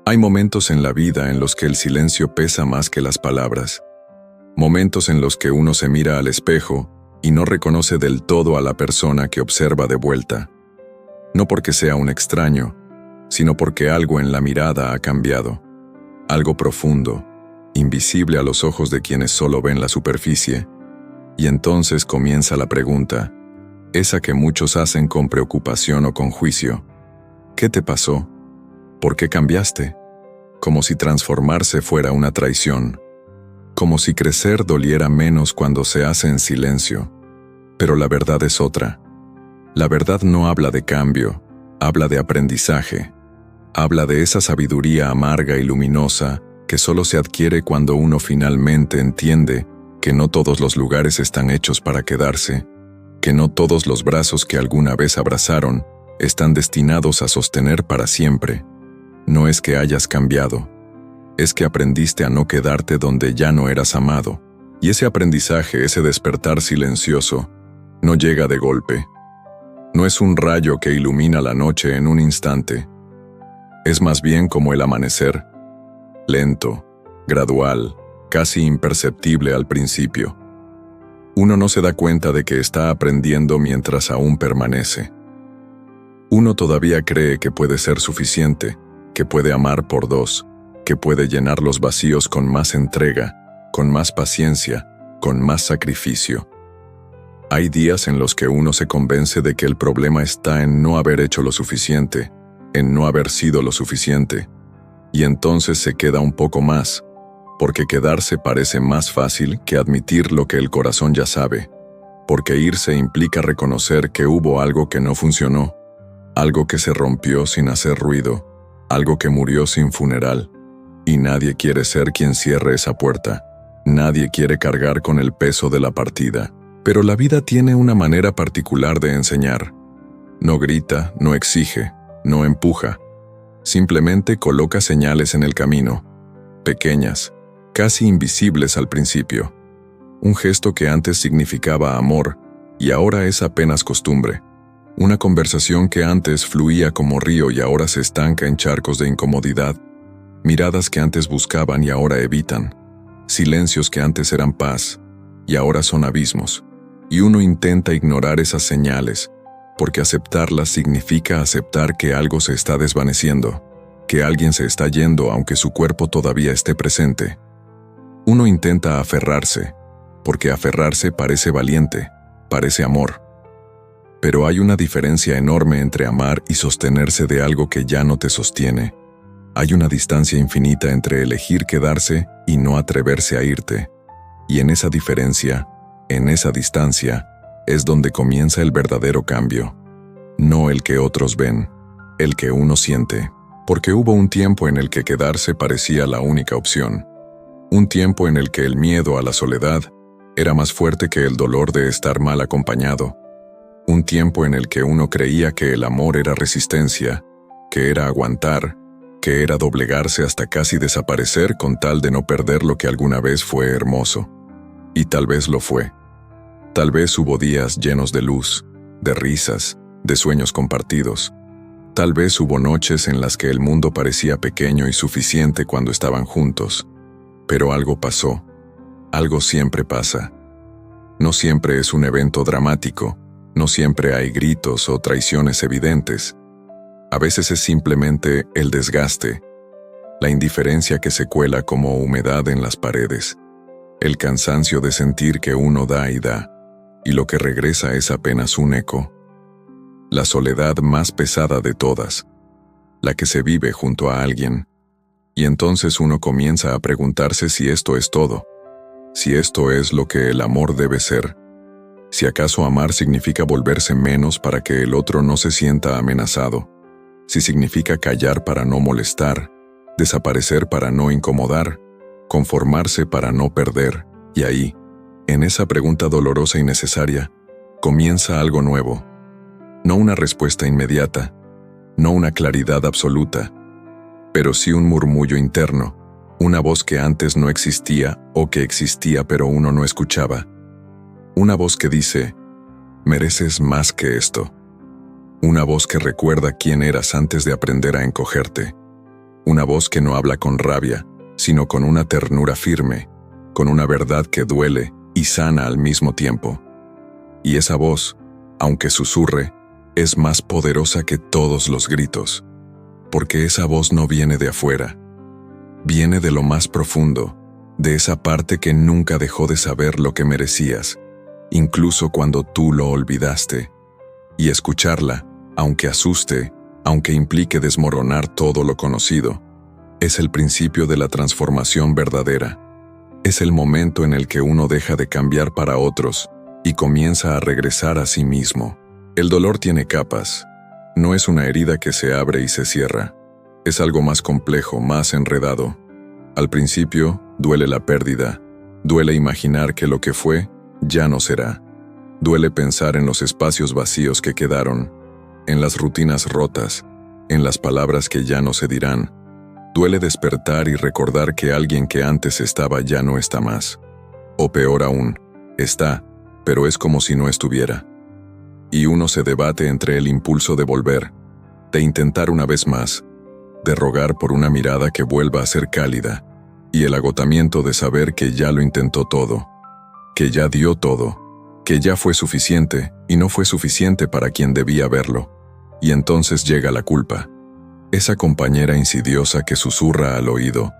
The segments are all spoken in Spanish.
Hay momentos en la vida en los que el silencio pesa más que las palabras. Momentos en los que uno se mira al espejo y no reconoce del todo a la persona que observa de vuelta. No porque sea un extraño, sino porque algo en la mirada ha cambiado. Algo profundo, invisible a los ojos de quienes solo ven la superficie. Y entonces comienza la pregunta, esa que muchos hacen con preocupación o con juicio. ¿Qué te pasó? ¿Por qué cambiaste? Como si transformarse fuera una traición. Como si crecer doliera menos cuando se hace en silencio. Pero la verdad es otra. La verdad no habla de cambio, habla de aprendizaje. Habla de esa sabiduría amarga y luminosa que solo se adquiere cuando uno finalmente entiende que no todos los lugares están hechos para quedarse, que no todos los brazos que alguna vez abrazaron están destinados a sostener para siempre. No es que hayas cambiado, es que aprendiste a no quedarte donde ya no eras amado. Y ese aprendizaje, ese despertar silencioso, no llega de golpe. No es un rayo que ilumina la noche en un instante. Es más bien como el amanecer, lento, gradual, casi imperceptible al principio. Uno no se da cuenta de que está aprendiendo mientras aún permanece. Uno todavía cree que puede ser suficiente, que puede amar por dos, que puede llenar los vacíos con más entrega, con más paciencia, con más sacrificio. Hay días en los que uno se convence de que el problema está en no haber hecho lo suficiente, en no haber sido lo suficiente, y entonces se queda un poco más, porque quedarse parece más fácil que admitir lo que el corazón ya sabe, porque irse implica reconocer que hubo algo que no funcionó, algo que se rompió sin hacer ruido, algo que murió sin funeral, y nadie quiere ser quien cierre esa puerta. Nadie quiere cargar con el peso de la partida. Pero la vida tiene una manera particular de enseñar. No grita, no exige, no empuja. Simplemente coloca señales en el camino, pequeñas, casi invisibles al principio. Un gesto que antes significaba amor y ahora es apenas costumbre. Una conversación que antes fluía como río y ahora se estanca en charcos de incomodidad. Miradas que antes buscaban y ahora evitan. Silencios que antes eran paz y ahora son abismos. Y uno intenta ignorar esas señales, porque aceptarlas significa aceptar que algo se está desvaneciendo, que alguien se está yendo aunque su cuerpo todavía esté presente. Uno intenta aferrarse, porque aferrarse parece valiente, parece amor. Pero hay una diferencia enorme entre amar y sostenerse de algo que ya no te sostiene. Hay una distancia infinita entre elegir quedarse y no atreverse a irte. Y en esa diferencia, en esa distancia, es donde comienza el verdadero cambio. No el que otros ven, el que uno siente. Porque hubo un tiempo en el que quedarse parecía la única opción. Un tiempo en el que el miedo a la soledad era más fuerte que el dolor de estar mal acompañado. Un tiempo en el que uno creía que el amor era resistencia, que era aguantar, que era doblegarse hasta casi desaparecer con tal de no perder lo que alguna vez fue hermoso. Y tal vez lo fue. Tal vez hubo días llenos de luz, de risas, de sueños compartidos. Tal vez hubo noches en las que el mundo parecía pequeño y suficiente cuando estaban juntos. Pero algo pasó. Algo siempre pasa. No siempre es un evento dramático. No siempre hay gritos o traiciones evidentes. A veces es simplemente el desgaste, la indiferencia que se cuela como humedad en las paredes, el cansancio de sentir que uno da y da, y lo que regresa es apenas un eco. La soledad más pesada de todas, la que se vive junto a alguien, y entonces uno comienza a preguntarse si esto es todo, si esto es lo que el amor debe ser. Si acaso amar significa volverse menos para que el otro no se sienta amenazado, si significa callar para no molestar, desaparecer para no incomodar, conformarse para no perder, y ahí, en esa pregunta dolorosa y necesaria, comienza algo nuevo. No una respuesta inmediata, no una claridad absoluta, pero sí un murmullo interno, una voz que antes no existía o que existía pero uno no escuchaba. Una voz que dice, mereces más que esto. Una voz que recuerda quién eras antes de aprender a encogerte. una voz que no habla con rabia, sino con una ternura firme, con una verdad que duele y sana al mismo tiempo. Y esa voz, aunque susurre, es más poderosa que todos los gritos, porque esa voz no viene de afuera, viene de lo más profundo, de esa parte que nunca dejó de saber lo que merecías, incluso cuando tú lo olvidaste. Y escucharla, aunque asuste, aunque implique desmoronar todo lo conocido, es el principio de la transformación verdadera. Es el momento en el que uno deja de cambiar para otros y comienza a regresar a sí mismo. El dolor tiene capas. No es una herida que se abre y se cierra. Es algo más complejo, más enredado. Al principio, duele la pérdida. Duele imaginar que lo que fue ya no será. Duele pensar en los espacios vacíos que quedaron, en las rutinas rotas, en las palabras que ya no se dirán. Duele despertar y recordar que alguien que antes estaba ya no está más. O peor aún, está, pero es como si no estuviera. Y uno se debate entre el impulso de volver, de intentar una vez más, de rogar por una mirada que vuelva a ser cálida, y el agotamiento de saber que ya lo intentó todo, que ya dio todo, que ya fue suficiente y no fue suficiente para quien debía verlo. Y entonces llega la culpa. Esa compañera insidiosa que susurra al oído,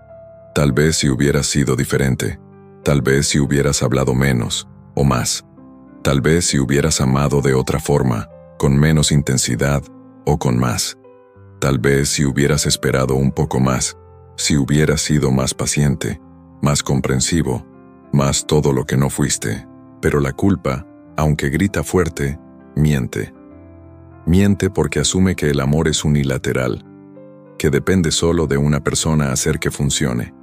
tal vez si hubieras sido diferente, tal vez si hubieras hablado menos o más, tal vez si hubieras amado de otra forma, con menos intensidad o con más, tal vez si hubieras esperado un poco más, si hubieras sido más paciente, más comprensivo, más todo lo que no fuiste. Pero la culpa, aunque grita fuerte, miente. Miente porque asume que el amor es unilateral, que depende solo de una persona hacer que funcione.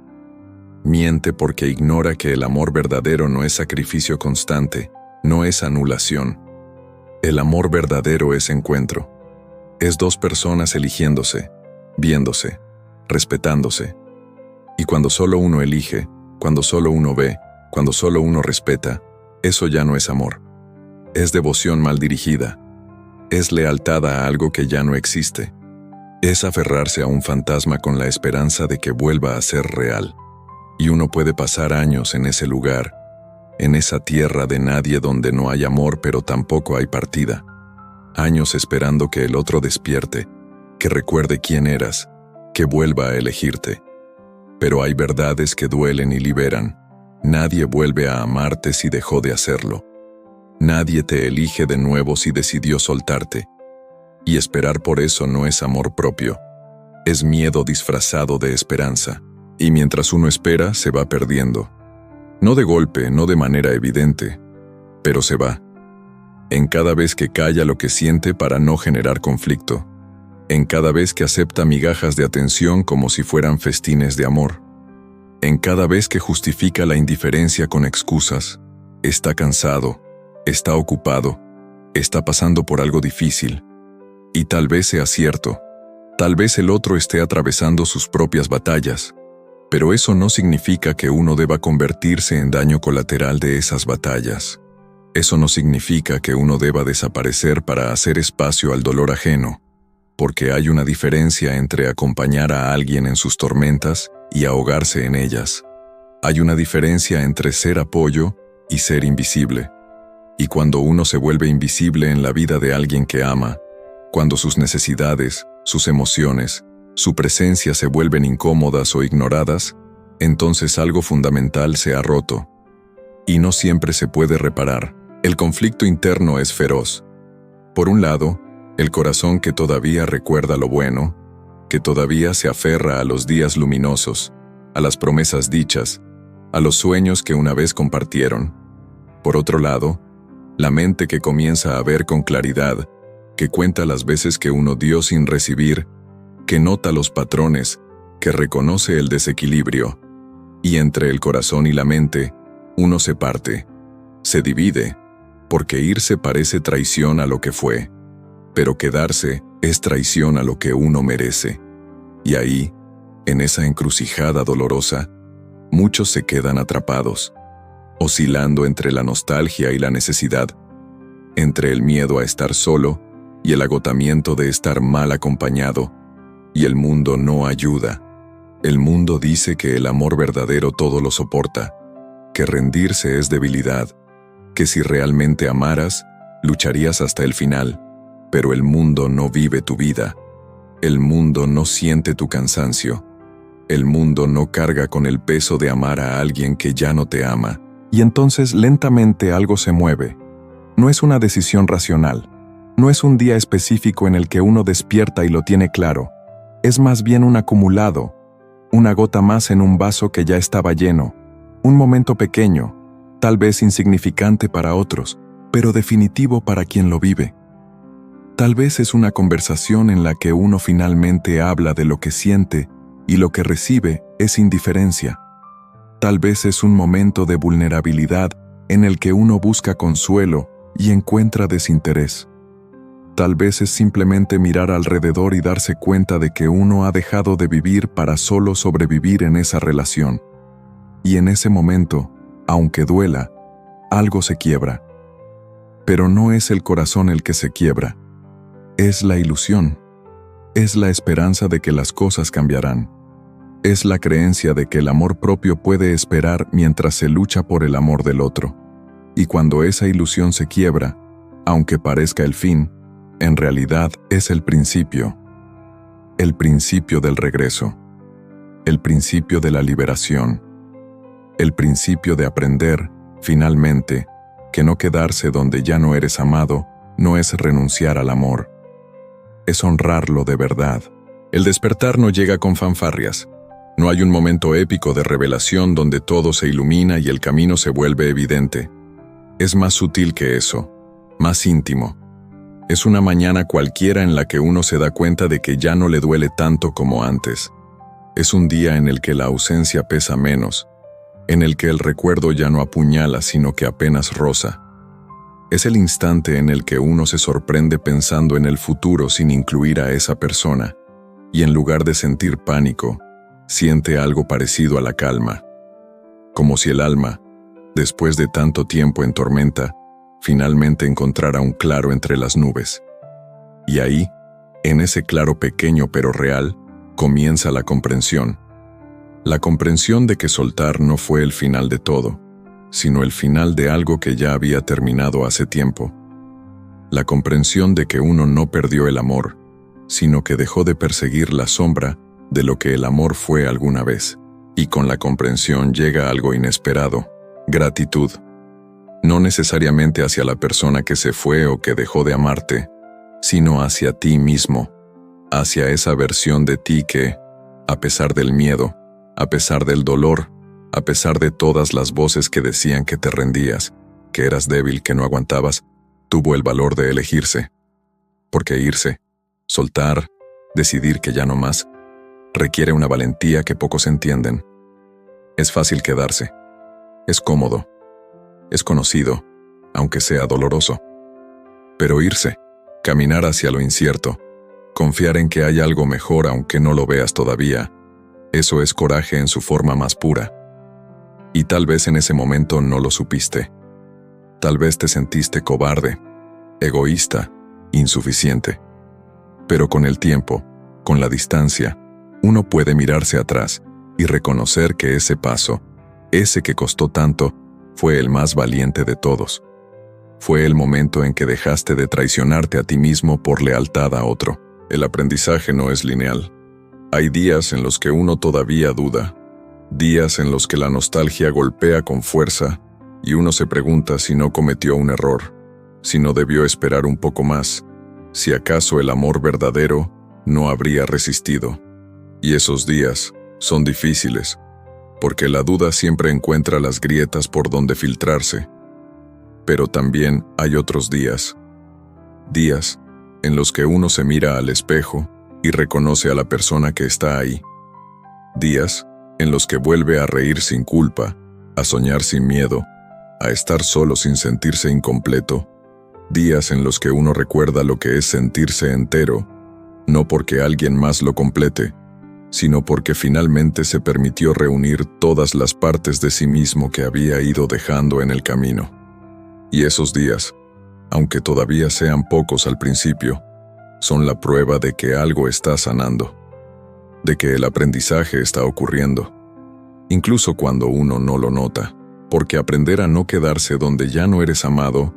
Miente porque ignora que el amor verdadero no es sacrificio constante, no es anulación. El amor verdadero es encuentro. Es dos personas eligiéndose, viéndose, respetándose. Y cuando solo uno elige, cuando solo uno ve, cuando solo uno respeta, eso ya no es amor. Es devoción mal dirigida. Es lealtad a algo que ya no existe. Es aferrarse a un fantasma con la esperanza de que vuelva a ser real. Y uno puede pasar años en ese lugar, en esa tierra de nadie donde no hay amor pero tampoco hay partida. Años esperando que el otro despierte, que recuerde quién eras, que vuelva a elegirte. Pero hay verdades que duelen y liberan. Nadie vuelve a amarte si dejó de hacerlo. Nadie te elige de nuevo si decidió soltarte. Y esperar por eso no es amor propio. Es miedo disfrazado de esperanza. Y mientras uno espera, se va perdiendo. No de golpe, no de manera evidente, pero se va. En cada vez que calla lo que siente para no generar conflicto. En cada vez que acepta migajas de atención como si fueran festines de amor. En cada vez que justifica la indiferencia con excusas. Está cansado, está ocupado, está pasando por algo difícil. Y tal vez sea cierto. Tal vez el otro esté atravesando sus propias batallas. Pero eso no significa que uno deba convertirse en daño colateral de esas batallas. Eso no significa que uno deba desaparecer para hacer espacio al dolor ajeno, porque hay una diferencia entre acompañar a alguien en sus tormentas y ahogarse en ellas. Hay una diferencia entre ser apoyo y ser invisible. Y cuando uno se vuelve invisible en la vida de alguien que ama, cuando sus necesidades, sus emociones, su presencia se vuelven incómodas o ignoradas, entonces algo fundamental se ha roto. Y no siempre se puede reparar. El conflicto interno es feroz. Por un lado, el corazón que todavía recuerda lo bueno, que todavía se aferra a los días luminosos, a las promesas dichas, a los sueños que una vez compartieron. Por otro lado, la mente que comienza a ver con claridad, que cuenta las veces que uno dio sin recibir, que nota los patrones, que reconoce el desequilibrio. Y entre el corazón y la mente, uno se parte, se divide, porque irse parece traición a lo que fue, pero quedarse es traición a lo que uno merece. Y ahí, en esa encrucijada dolorosa, muchos se quedan atrapados, oscilando entre la nostalgia y la necesidad, entre el miedo a estar solo y el agotamiento de estar mal acompañado, y el mundo no ayuda. El mundo dice que el amor verdadero todo lo soporta, que rendirse es debilidad, que si realmente amaras, lucharías hasta el final, pero el mundo no vive tu vida. El mundo no siente tu cansancio. El mundo no carga con el peso de amar a alguien que ya no te ama. Y entonces lentamente algo se mueve. No es una decisión racional. No es un día específico en el que uno despierta y lo tiene claro. Es más bien un acumulado, una gota más en un vaso que ya estaba lleno. Un momento pequeño, tal vez insignificante para otros, pero definitivo para quien lo vive. Tal vez es una conversación en la que uno finalmente habla de lo que siente y lo que recibe es indiferencia. Tal vez es un momento de vulnerabilidad en el que uno busca consuelo y encuentra desinterés. Tal vez es simplemente mirar alrededor y darse cuenta de que uno ha dejado de vivir para solo sobrevivir en esa relación. Y en ese momento, aunque duela, algo se quiebra. Pero no es el corazón el que se quiebra. Es la ilusión. Es la esperanza de que las cosas cambiarán. Es la creencia de que el amor propio puede esperar mientras se lucha por el amor del otro. Y cuando esa ilusión se quiebra, aunque parezca el fin, en realidad es el principio del regreso, el principio de la liberación, el principio de aprender, finalmente, que no quedarse donde ya no eres amado no es renunciar al amor, es honrarlo de verdad. El despertar no llega con fanfarrias. No hay un momento épico de revelación donde todo se ilumina y el camino se vuelve evidente. Es más sutil que eso, más íntimo. Es una mañana cualquiera en la que uno se da cuenta de que ya no le duele tanto como antes. Es un día en el que la ausencia pesa menos, en el que el recuerdo ya no apuñala sino que apenas roza. Es el instante en el que uno se sorprende pensando en el futuro sin incluir a esa persona, y en lugar de sentir pánico, siente algo parecido a la calma, como si el alma, después de tanto tiempo en tormenta, finalmente encontrara un claro entre las nubes. Y ahí, en ese claro pequeño pero real, comienza la comprensión. La comprensión de que soltar no fue el final de todo, sino el final de algo que ya había terminado hace tiempo. La comprensión de que uno no perdió el amor, sino que dejó de perseguir la sombra de lo que el amor fue alguna vez. Y con la comprensión llega algo inesperado: gratitud. No necesariamente hacia la persona que se fue o que dejó de amarte, sino hacia ti mismo, hacia esa versión de ti que, a pesar del miedo, a pesar del dolor, a pesar de todas las voces que decían que te rendías, que eras débil, que no aguantabas, tuvo el valor de elegirse. Porque irse, soltar, decidir que ya no más, requiere una valentía que pocos entienden. Es fácil quedarse. Es cómodo. Es conocido, aunque sea doloroso. Pero irse, caminar hacia lo incierto, confiar en que hay algo mejor aunque no lo veas todavía, eso es coraje en su forma más pura. Y tal vez en ese momento no lo supiste. Tal vez te sentiste cobarde, egoísta, insuficiente. Pero con el tiempo, con la distancia, uno puede mirarse atrás y reconocer que ese paso, ese que costó tanto, fue el más valiente de todos. Fue el momento en que dejaste de traicionarte a ti mismo por lealtad a otro. El aprendizaje no es lineal. Hay días en los que uno todavía duda, días en los que la nostalgia golpea con fuerza y uno se pregunta si no cometió un error, si no debió esperar un poco más, si acaso el amor verdadero no habría resistido. Y esos días son difíciles, porque la duda siempre encuentra las grietas por donde filtrarse. Pero también hay otros días en los que uno se mira al espejo y reconoce a la persona que está ahí. Días en los que vuelve a reír sin culpa, a soñar sin miedo, a estar solo sin sentirse incompleto. Días en los que uno recuerda lo que es sentirse entero, no porque alguien más lo complete, sino porque finalmente se permitió reunir todas las partes de sí mismo que había ido dejando en el camino. Y esos días, aunque todavía sean pocos al principio, son la prueba de que algo está sanando. de que el aprendizaje está ocurriendo, incluso cuando uno no lo nota, porque aprender a no quedarse donde ya no eres amado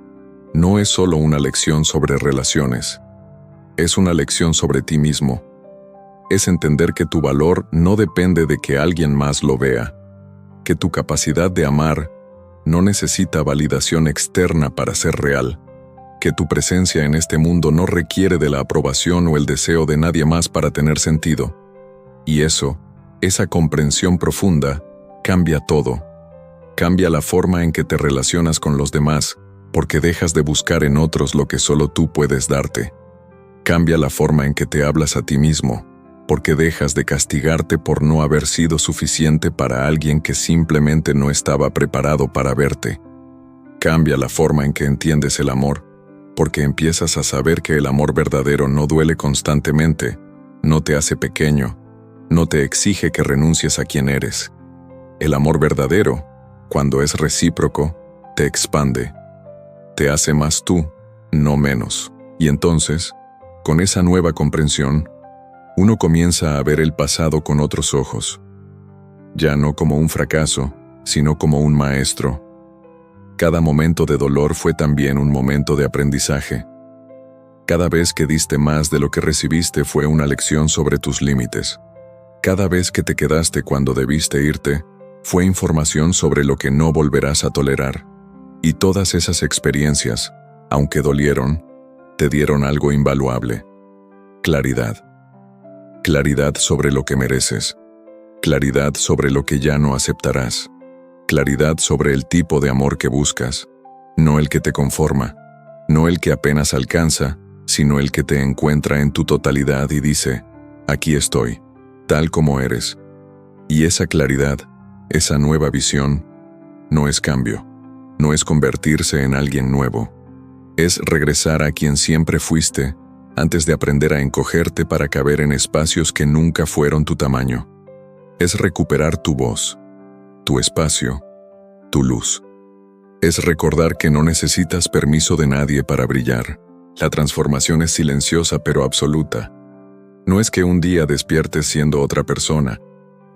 no es solo una lección sobre relaciones, es una lección sobre ti mismo. Es entender que tu valor no depende de que alguien más lo vea, que tu capacidad de amar no necesita validación externa para ser real, que tu presencia en este mundo no requiere de la aprobación o el deseo de nadie más para tener sentido. Y esa comprensión profunda, cambia todo. Cambia la forma en que te relacionas con los demás, porque dejas de buscar en otros lo que solo tú puedes darte. Cambia la forma en que te hablas a ti mismo, porque dejas de castigarte por no haber sido suficiente para alguien que simplemente no estaba preparado para verte. Cambia la forma en que entiendes el amor, porque empiezas a saber que el amor verdadero no duele constantemente, no te hace pequeño, no te exige que renuncies a quien eres. El amor verdadero, cuando es recíproco, te expande. Te hace más tú, no menos. Y entonces, con esa nueva comprensión, uno comienza a ver el pasado con otros ojos. Ya no como un fracaso, sino como un maestro. Cada momento de dolor fue también un momento de aprendizaje. Cada vez que diste más de lo que recibiste fue una lección sobre tus límites. Cada vez que te quedaste cuando debiste irte, fue información sobre lo que no volverás a tolerar. Y todas esas experiencias, aunque dolieron, te dieron algo invaluable. Claridad. Claridad sobre lo que mereces. Claridad sobre lo que ya no aceptarás. Claridad sobre el tipo de amor que buscas. No el que te conforma, no el que apenas alcanza, sino el que te encuentra en tu totalidad y dice, aquí estoy, tal como eres. Y esa claridad, esa nueva visión, no es cambio, no es convertirse en alguien nuevo. Es regresar a quien siempre fuiste, antes de aprender a encogerte para caber en espacios que nunca fueron tu tamaño. Es recuperar tu voz, tu espacio, tu luz. Es recordar que no necesitas permiso de nadie para brillar. La transformación es silenciosa pero absoluta. No es que un día despiertes siendo otra persona,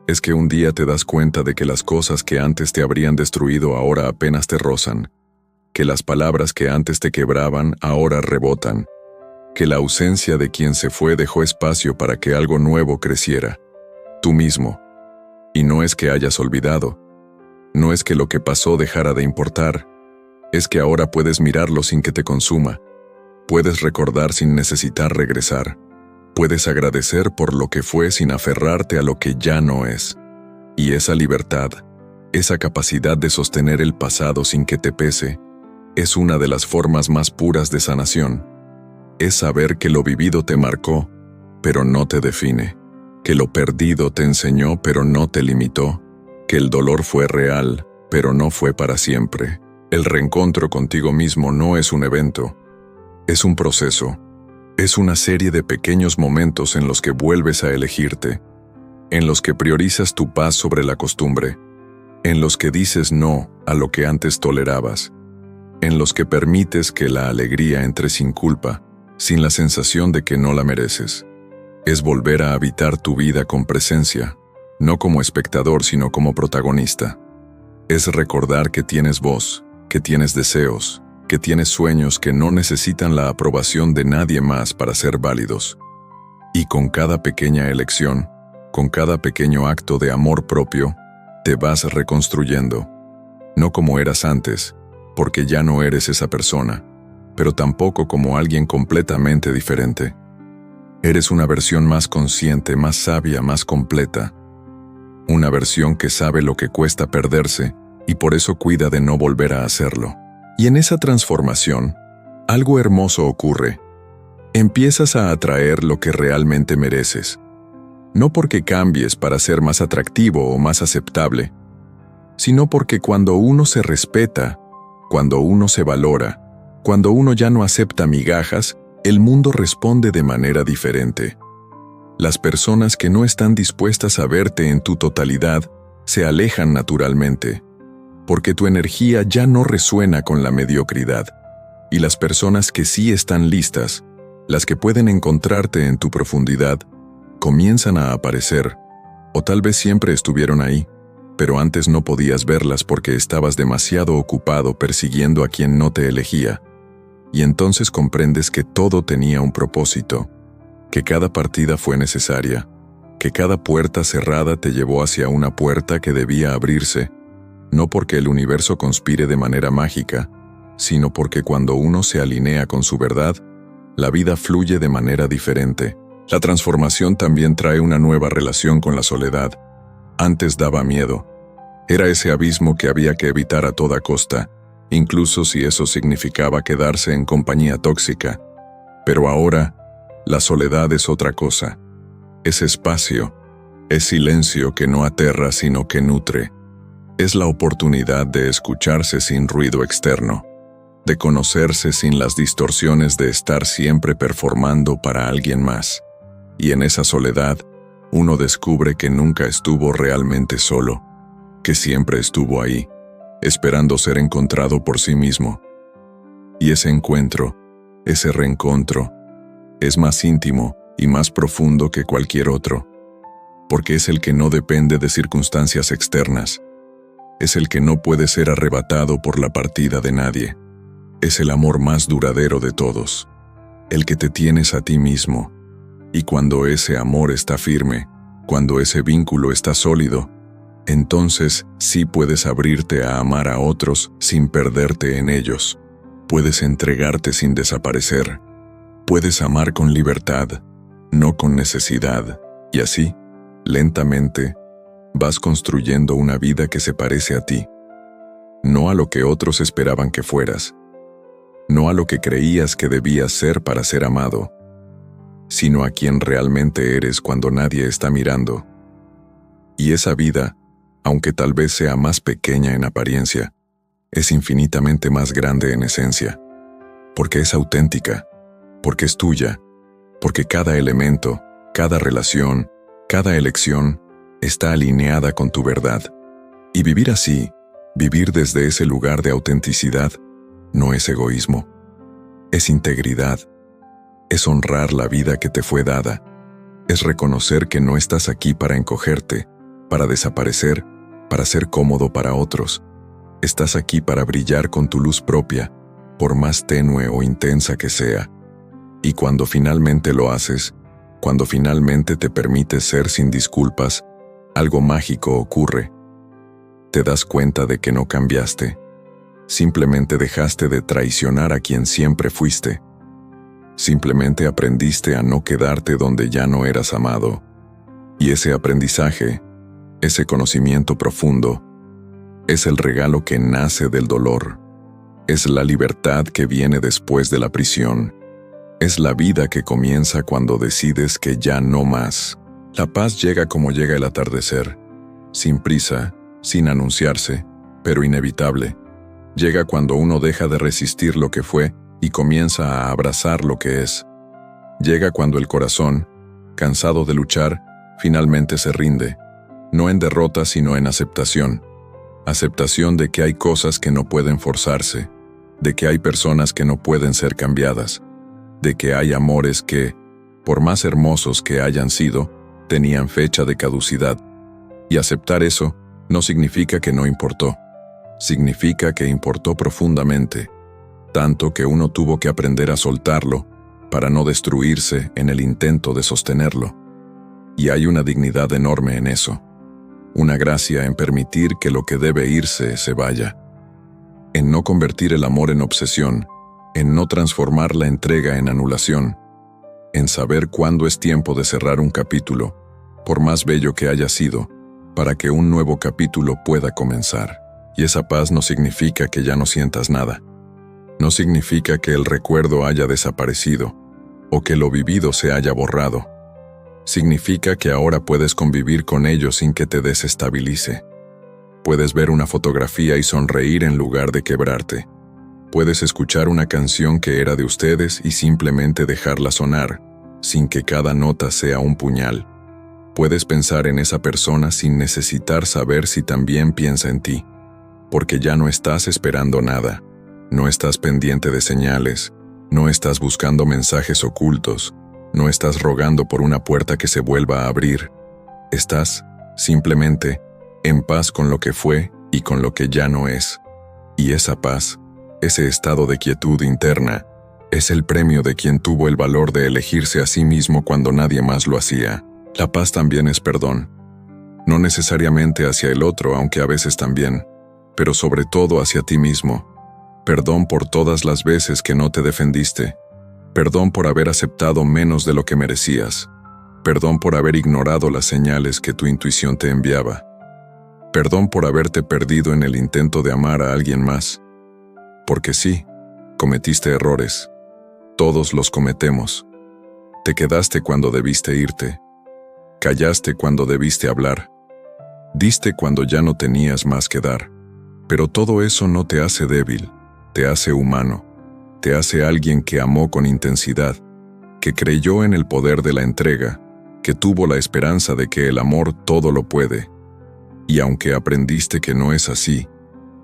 es que un día te das cuenta de que las cosas que antes te habrían destruido ahora apenas te rozan, que las palabras que antes te quebraban ahora rebotan, que la ausencia de quien se fue dejó espacio para que algo nuevo creciera, tú mismo. Y no es que hayas olvidado, no es que lo que pasó dejara de importar, es que ahora puedes mirarlo sin que te consuma, puedes recordar sin necesitar regresar, puedes agradecer por lo que fue sin aferrarte a lo que ya no es. Y esa libertad, esa capacidad de sostener el pasado sin que te pese, es una de las formas más puras de sanación. Es saber que lo vivido te marcó, pero no te define, que lo perdido te enseñó, pero no te limitó, que el dolor fue real, pero no fue para siempre. El reencuentro contigo mismo no es un evento, es un proceso, es una serie de pequeños momentos en los que vuelves a elegirte, en los que priorizas tu paz sobre la costumbre, en los que dices no a lo que antes tolerabas, en los que permites que la alegría entre sin culpa, sin la sensación de que no la mereces. Es volver a habitar tu vida con presencia, no como espectador sino como protagonista. Es recordar que tienes voz, que tienes deseos, que tienes sueños que no necesitan la aprobación de nadie más para ser válidos. Y con cada pequeña elección, con cada pequeño acto de amor propio, te vas reconstruyendo. No como eras antes, porque ya no eres esa persona, pero tampoco como alguien completamente diferente. Eres una versión más consciente, más sabia, más completa. Una versión que sabe lo que cuesta perderse y por eso cuida de no volver a hacerlo. Y en esa transformación, algo hermoso ocurre. Empiezas a atraer lo que realmente mereces. No porque cambies para ser más atractivo o más aceptable, sino porque cuando uno se respeta, cuando uno se valora, cuando uno ya no acepta migajas, el mundo responde de manera diferente. Las personas que no están dispuestas a verte en tu totalidad se alejan naturalmente, porque tu energía ya no resuena con la mediocridad, y las personas que sí están listas, las que pueden encontrarte en tu profundidad, Comienzan a aparecer, o tal vez siempre estuvieron ahí, pero antes no podías verlas porque estabas demasiado ocupado persiguiendo a quien no te elegía. Y entonces comprendes que todo tenía un propósito, que cada partida fue necesaria, que cada puerta cerrada te llevó hacia una puerta que debía abrirse, no porque el universo conspire de manera mágica, sino porque cuando uno se alinea con su verdad, la vida fluye de manera diferente. La transformación también trae una nueva relación con la soledad. Antes daba miedo. Era ese abismo que había que evitar a toda costa, incluso si eso significaba quedarse en compañía tóxica. Pero ahora, la soledad es otra cosa. Es espacio, es silencio que no aterra sino que nutre. Es la oportunidad de escucharse sin ruido externo, de conocerse sin las distorsiones de estar siempre performando para alguien más. Y en esa soledad, uno descubre que nunca estuvo realmente solo, que siempre estuvo ahí, esperando ser encontrado por sí mismo. Y ese encuentro, ese reencontro, es más íntimo y más profundo que cualquier otro, porque es el que no depende de circunstancias externas, es el que no puede ser arrebatado por la partida de nadie, es el amor más duradero de todos, el que te tienes a ti mismo, y cuando ese amor está firme, cuando ese vínculo está sólido, entonces sí puedes abrirte a amar a otros sin perderte en ellos, puedes entregarte sin desaparecer, puedes amar con libertad, no con necesidad, y así, lentamente, vas construyendo una vida que se parece a ti, no a lo que otros esperaban que fueras, no a lo que creías que debías ser para ser amado, sino a quien realmente eres cuando nadie está mirando. Y esa vida, aunque tal vez sea más pequeña en apariencia, es infinitamente más grande en esencia, porque es auténtica, porque es tuya, porque cada elemento, cada relación, cada elección, está alineada con tu verdad. Y vivir así, vivir desde ese lugar de autenticidad, no es egoísmo, es integridad, es honrar la vida que te fue dada, es reconocer que no estás aquí para encogerte, para desaparecer, para ser cómodo para otros. Estás aquí para brillar con tu luz propia, por más tenue o intensa que sea. Y cuando finalmente lo haces, cuando finalmente te permites ser sin disculpas, algo mágico ocurre. Te das cuenta de que no cambiaste. Simplemente dejaste de traicionar a quien siempre fuiste. Simplemente aprendiste a no quedarte donde ya no eras amado. Y ese aprendizaje, ese conocimiento profundo, es el regalo que nace del dolor. Es la libertad que viene después de la prisión. Es la vida que comienza cuando decides que ya no más. La paz llega como llega el atardecer, sin prisa, sin anunciarse, pero inevitable. Llega cuando uno deja de resistir lo que fue y comienza a abrazar lo que es. Llega cuando el corazón, cansado de luchar, finalmente se rinde, no en derrota sino en aceptación. Aceptación de que hay cosas que no pueden forzarse, de que hay personas que no pueden ser cambiadas, de que hay amores que, por más hermosos que hayan sido, tenían fecha de caducidad. Y aceptar eso no significa que no importó. Significa que importó profundamente, tanto que uno tuvo que aprender a soltarlo para no destruirse en el intento de sostenerlo. Y hay una dignidad enorme en eso, una gracia en permitir que lo que debe irse se vaya, en no convertir el amor en obsesión, en no transformar la entrega en anulación, en saber cuándo es tiempo de cerrar un capítulo, por más bello que haya sido, para que un nuevo capítulo pueda comenzar. Y esa paz no significa que ya no sientas nada. No significa que el recuerdo haya desaparecido o que lo vivido se haya borrado. Significa que ahora puedes convivir con ello sin que te desestabilice. Puedes ver una fotografía y sonreír en lugar de quebrarte. Puedes escuchar una canción que era de ustedes y simplemente dejarla sonar, sin que cada nota sea un puñal. Puedes pensar en esa persona sin necesitar saber si también piensa en ti, porque ya no estás esperando nada, no estás pendiente de señales, no estás buscando mensajes ocultos, No estás rogando por una puerta que se vuelva a abrir. Estás, simplemente, en paz con lo que fue y con lo que ya no es. Y esa paz, ese estado de quietud interna, es el premio de quien tuvo el valor de elegirse a sí mismo cuando nadie más lo hacía. La paz también es perdón. No necesariamente hacia el otro, aunque a veces también, pero sobre todo hacia ti mismo. Perdón por todas las veces que no te defendiste. Perdón por haber aceptado menos de lo que merecías. Perdón por haber ignorado las señales que tu intuición te enviaba. Perdón por haberte perdido en el intento de amar a alguien más. Porque sí, cometiste errores. Todos los cometemos. Te quedaste cuando debiste irte. Callaste cuando debiste hablar. Diste cuando ya no tenías más que dar. Pero todo eso no te hace débil, te hace humano. Te hace alguien que amó con intensidad, que creyó en el poder de la entrega, que tuvo la esperanza de que el amor todo lo puede. Y aunque aprendiste que no es así,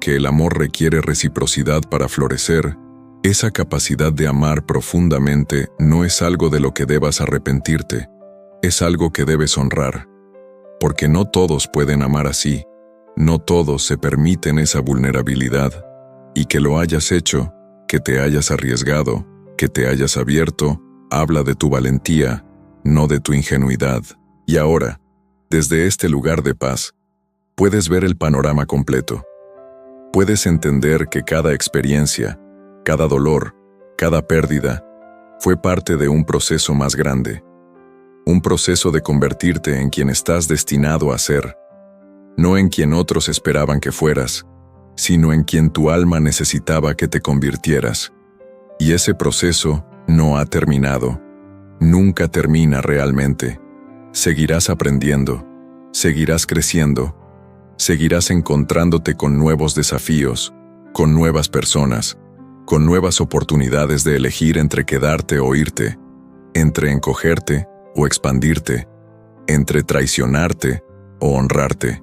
que el amor requiere reciprocidad para florecer, esa capacidad de amar profundamente no es algo de lo que debas arrepentirte, es algo que debes honrar. Porque no todos pueden amar así, no todos se permiten esa vulnerabilidad, y que lo hayas hecho, que te hayas arriesgado, que te hayas abierto, habla de tu valentía, no de tu ingenuidad. Y ahora, desde este lugar de paz, puedes ver el panorama completo. Puedes entender que cada experiencia, cada dolor, cada pérdida, fue parte de un proceso más grande. Un proceso de convertirte en quien estás destinado a ser. No en quien otros esperaban que fueras, sino en quien tu alma necesitaba que te convirtieras. Y ese proceso no ha terminado. Nunca termina realmente. Seguirás aprendiendo, seguirás creciendo, seguirás encontrándote con nuevos desafíos, con nuevas personas, con nuevas oportunidades de elegir entre quedarte o irte, entre encogerte o expandirte, entre traicionarte o honrarte.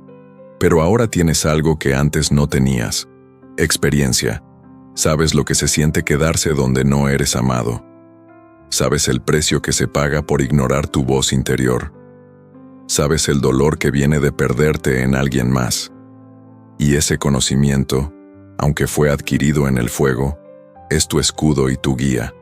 Pero ahora tienes algo que antes no tenías: experiencia. Sabes lo que se siente quedarse donde no eres amado. Sabes el precio que se paga por ignorar tu voz interior. Sabes el dolor que viene de perderte en alguien más. Y ese conocimiento, aunque fue adquirido en el fuego, es tu escudo y tu guía.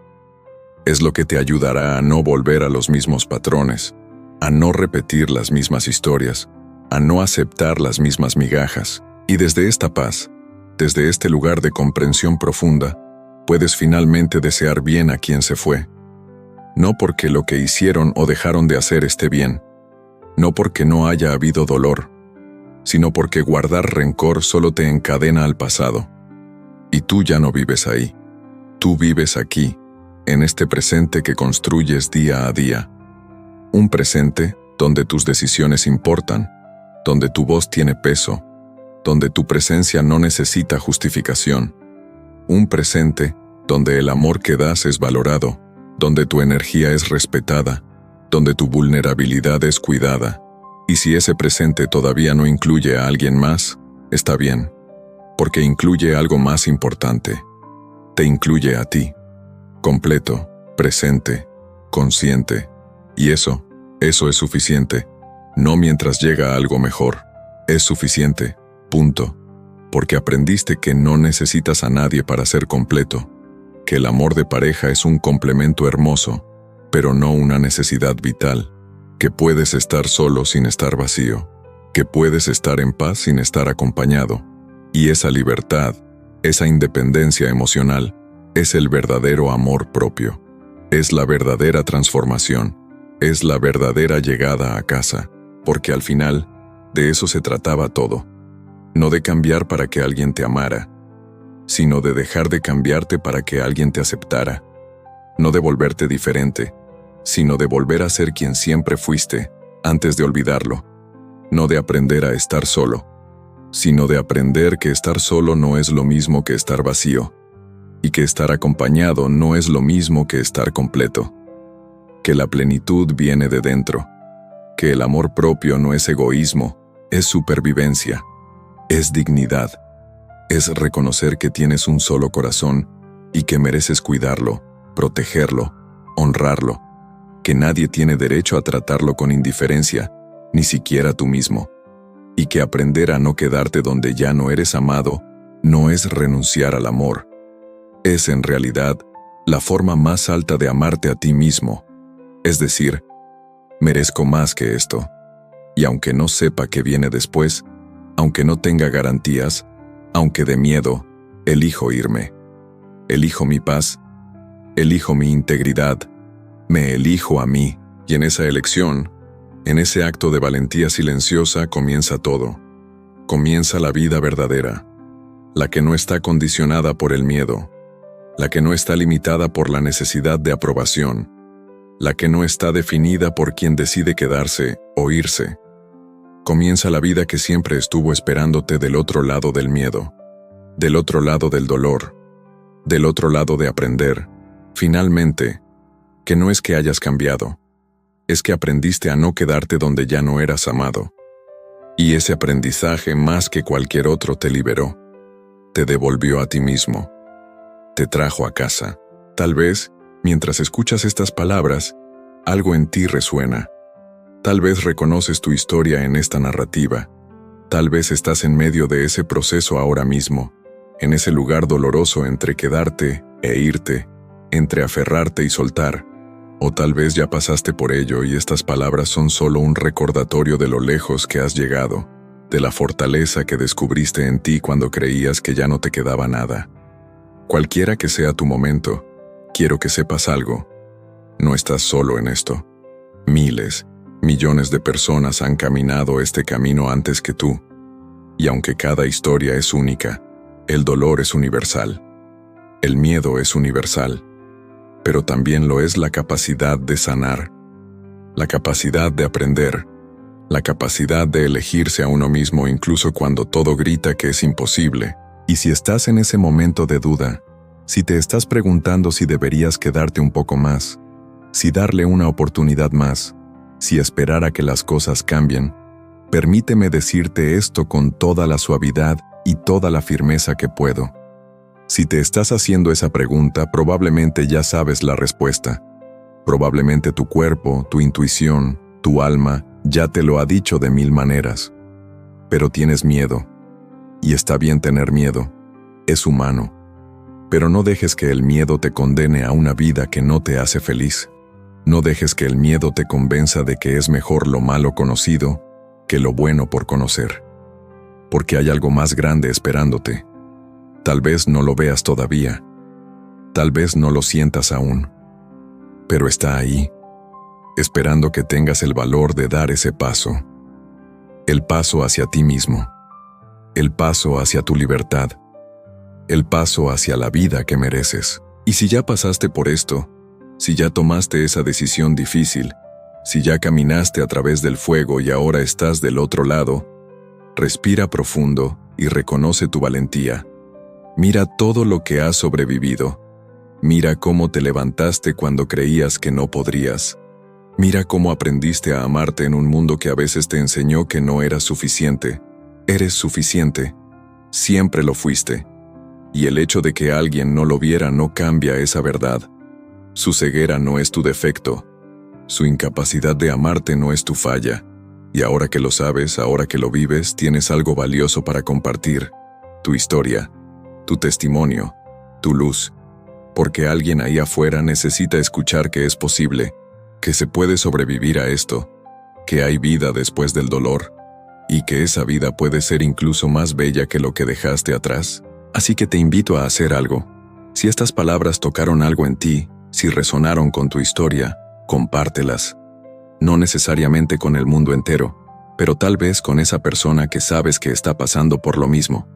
Es lo que te ayudará a no volver a los mismos patrones, a no repetir las mismas historias, a no aceptar las mismas migajas. Y desde esta paz, desde este lugar de comprensión profunda, puedes finalmente desear bien a quien se fue. No porque lo que hicieron o dejaron de hacer esté bien, no porque no haya habido dolor, sino porque guardar rencor solo te encadena al pasado. Y tú ya no vives ahí. Tú vives aquí, en este presente que construyes día a día. Un presente donde tus decisiones importan, donde tu voz tiene peso, donde tu presencia no necesita justificación. Un presente donde el amor que das es valorado, donde tu energía es respetada, donde tu vulnerabilidad es cuidada. Y si ese presente todavía no incluye a alguien más, está bien, porque incluye algo más importante. Te incluye a ti, completo, presente, consciente. Y eso es suficiente. No mientras llega algo mejor. Es suficiente, punto. Porque aprendiste que no necesitas a nadie para ser completo, que el amor de pareja es un complemento hermoso, pero no una necesidad vital, que puedes estar solo sin estar vacío, que puedes estar en paz sin estar acompañado. Y esa libertad, esa independencia emocional, es el verdadero amor propio. Es la verdadera transformación, es la verdadera llegada a casa. Porque al final, de eso se trataba todo. No de cambiar para que alguien te amara, sino de dejar de cambiarte para que alguien te aceptara. No de volverte diferente, sino de volver a ser quien siempre fuiste, antes de olvidarlo. No de aprender a estar solo, sino de aprender que estar solo no es lo mismo que estar vacío, y que estar acompañado no es lo mismo que estar completo. Que la plenitud viene de dentro. Que el amor propio no es egoísmo, es supervivencia, es dignidad, es reconocer que tienes un solo corazón y que mereces cuidarlo, protegerlo, honrarlo. que nadie tiene derecho a tratarlo con indiferencia, ni siquiera tú mismo, y que aprender a no quedarte donde ya no eres amado no es renunciar al amor. Es en realidad la forma más alta de amarte a ti mismo. Es decir, merezco más que esto. Y aunque no sepa qué viene después, aunque no tenga garantías, aunque de miedo, elijo irme. Elijo mi paz, elijo mi integridad, me elijo a mí. Y en esa elección, en ese acto de valentía silenciosa comienza todo. Comienza la vida verdadera, la que no está condicionada por el miedo, la que no está limitada por la necesidad de aprobación, la que no está definida por quien decide quedarse o irse. Comienza la vida que siempre estuvo esperándote del otro lado del miedo, del otro lado del dolor, del otro lado de aprender, finalmente, que no es que hayas cambiado, es que aprendiste a no quedarte donde ya no eras amado. Y ese aprendizaje más que cualquier otro te liberó, te devolvió a ti mismo, te trajo a casa. Tal vez, mientras escuchas estas palabras, algo en ti resuena. Tal vez reconoces tu historia en esta narrativa. Tal vez estás en medio de ese proceso ahora mismo, en ese lugar doloroso entre quedarte e irte, entre aferrarte y soltar. O tal vez ya pasaste por ello y estas palabras son solo un recordatorio de lo lejos que has llegado, de la fortaleza que descubriste en ti cuando creías que ya no te quedaba nada. Cualquiera que sea tu momento, quiero que sepas algo. No estás solo en esto. Miles, millones de personas han caminado este camino antes que tú. Y aunque cada historia es única, el dolor es universal. El miedo es universal. Pero también lo es la capacidad de sanar, la capacidad de aprender, la capacidad de elegirse a uno mismo incluso cuando todo grita que es imposible. Y si estás en ese momento de duda, si te estás preguntando si deberías quedarte un poco más, si darle una oportunidad más, si esperar a que las cosas cambien, permíteme decirte esto con toda la suavidad y toda la firmeza que puedo. Si te estás haciendo esa pregunta, probablemente ya sabes la respuesta. Probablemente tu cuerpo, tu intuición, tu alma, ya te lo ha dicho de 1000 maneras. Pero tienes miedo. Y está bien tener miedo. Es humano. Pero no dejes que el miedo te condene a una vida que no te hace feliz. No dejes que el miedo te convenza de que es mejor lo malo conocido que lo bueno por conocer. Porque hay algo más grande esperándote. Tal vez no lo veas todavía. Tal vez no lo sientas aún. Pero está ahí, esperando que tengas el valor de dar ese paso. El paso hacia ti mismo. El paso hacia tu libertad. El paso hacia la vida que mereces. Y si ya pasaste por esto, si ya tomaste esa decisión difícil, si ya caminaste a través del fuego y ahora estás del otro lado, respira profundo y reconoce tu valentía. Mira todo lo que has sobrevivido. Mira cómo te levantaste cuando creías que no podrías. Mira cómo aprendiste a amarte en un mundo que a veces te enseñó que no eras suficiente. Eres suficiente. Siempre lo fuiste. Y el hecho de que alguien no lo viera no cambia esa verdad. Su ceguera no es tu defecto. Su incapacidad de amarte no es tu falla. Y ahora que lo sabes, ahora que lo vives, tienes algo valioso para compartir. Tu historia. Tu testimonio, tu luz, porque alguien ahí afuera necesita escuchar que es posible, que se puede sobrevivir a esto, que hay vida después del dolor, y que esa vida puede ser incluso más bella que lo que dejaste atrás. Así que te invito a hacer algo. Si estas palabras tocaron algo en ti, si resonaron con tu historia, compártelas. No necesariamente con el mundo entero, pero tal vez con esa persona que sabes que está pasando por lo mismo,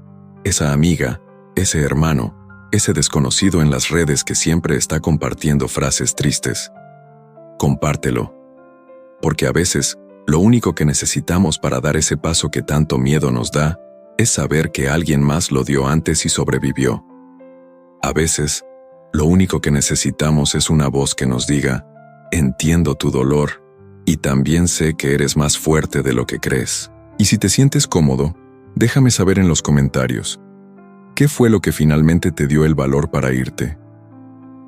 esa amiga, ese hermano, ese desconocido en las redes que siempre está compartiendo frases tristes. Compártelo. Porque a veces, lo único que necesitamos para dar ese paso que tanto miedo nos da, es saber que alguien más lo dio antes y sobrevivió. A veces, lo único que necesitamos es una voz que nos diga, entiendo tu dolor, y también sé que eres más fuerte de lo que crees. Y si te sientes cómodo, déjame saber en los comentarios. ¿Qué fue lo que finalmente te dio el valor para irte?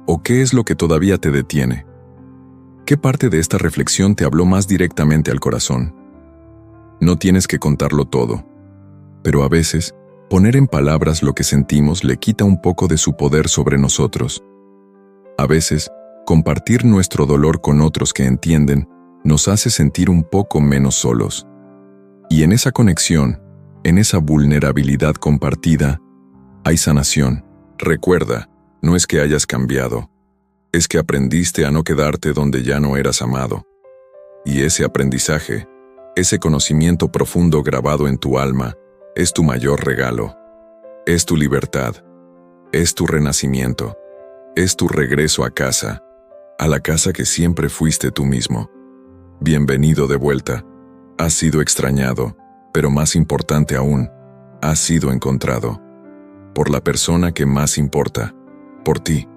¿O qué es lo que todavía te detiene? ¿Qué parte de esta reflexión te habló más directamente al corazón? No tienes que contarlo todo, pero a veces, poner en palabras lo que sentimos le quita un poco de su poder sobre nosotros. A veces, compartir nuestro dolor con otros que entienden nos hace sentir un poco menos solos. Y en esa conexión, en esa vulnerabilidad compartida, hay sanación. Recuerda, no es que hayas cambiado, es que aprendiste a no quedarte donde ya no eras amado. Y ese aprendizaje, ese conocimiento profundo grabado en tu alma, es tu mayor regalo. Es tu libertad, es tu renacimiento, es tu regreso a casa, a la casa que siempre fuiste tú mismo. Bienvenido de vuelta. Has sido extrañado, pero más importante aún, has sido encontrado. Por la persona que más importa, por ti.